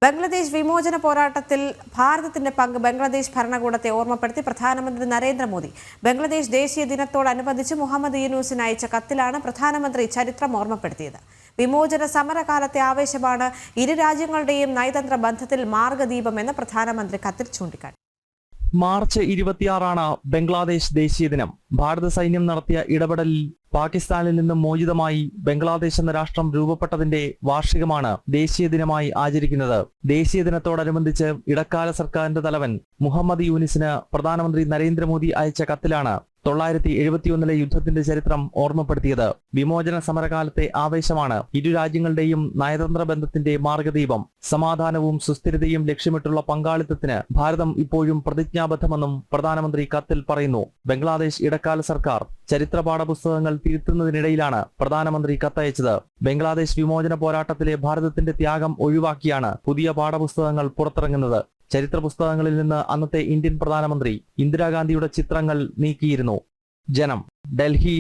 ബംഗ്ലാദേശ് വിമോചന പോരാട്ടത്തിൽ ഭാരതത്തിന്റെ പങ്ക് ബംഗ്ലാദേശ് ഭരണകൂടത്തെ ഓർമ്മപ്പെടുത്തി പ്രധാനമന്ത്രി നരേന്ദ്രമോദി. ബംഗ്ലാദേശ് ദേശീയ ദിനത്തോടനുബന്ധിച്ച് മുഹമ്മദ് യൂനൂസിന് അയച്ച കത്തിലാണ് പ്രധാനമന്ത്രി ചരിത്രം ഓർമ്മപ്പെടുത്തിയത്. വിമോചന സമരകാലത്തെ ആവേശമാണ് ഇരു രാജ്യങ്ങളുടെയും നയതന്ത്ര ബന്ധത്തിൽ മാർഗദീപമെന്ന് പ്രധാനമന്ത്രി കത്തിൽ ചൂണ്ടിക്കാട്ടി. മാർച്ച് 26 ബംഗ്ലാദേശ് ദേശീയ ദിനം. ഭാരത സൈന്യം നടത്തിയ ഇടപെടലിൽ പാകിസ്ഥാനിൽ നിന്നും മോചിതമായി ബംഗ്ലാദേശ് എന്ന രാഷ്ട്രം രൂപപ്പെട്ടതിന്റെ വാർഷികമാണ് ദേശീയ ദിനമായി ആചരിക്കുന്നത്. ദേശീയ ദിനത്തോടനുബന്ധിച്ച് ഇടക്കാല സർക്കാരിന്റെ തലവൻ മുഹമ്മദ് യൂനിസിന് പ്രധാനമന്ത്രി നരേന്ദ്രമോദി അയച്ച കത്തിലാണ് 971 യുദ്ധത്തിന്റെ ചരിത്രം ഓർമ്മപ്പെടുത്തിയത്. വിമോചന സമരകാലത്തെ ആവേശമാണ് ഇരു രാജ്യങ്ങളുടെയും നയതന്ത്ര ബന്ധത്തിന്റെ മാർഗദീപം. സമാധാനവും സുസ്ഥിരതയും ലക്ഷ്യമിട്ടുള്ള പങ്കാളിത്തത്തിന് ഭാരതം ഇപ്പോഴും പ്രതിജ്ഞാബദ്ധമെന്നും പ്രധാനമന്ത്രി കത്തിൽ പറയുന്നു. ബംഗ്ലാദേശ് ഇടക്കാല സർക്കാർ ചരിത്ര പാഠപുസ്തകങ്ങൾ തിരുത്തുന്നതിനിടയിലാണ് പ്രധാനമന്ത്രി കത്തയച്ചത്. ബംഗ്ലാദേശ് വിമോചന പോരാട്ടത്തിലെ ഭാരതത്തിന്റെ ത്യാഗം ഒഴിവാക്കിയാണ് പുതിയ പാഠപുസ്തകങ്ങൾ പുറത്തിറങ്ങുന്നത്. ചരിത്ര പുസ്തകങ്ങളിൽ നിന്ന് അന്നത്തെ ഇന്ത്യൻ പ്രധാനമന്ത്രി ഇന്ദിരാഗാന്ധിയുടെ ചിത്രങ്ങൾ നീക്കിയിരുന്നു. ജനം, ഡൽഹി.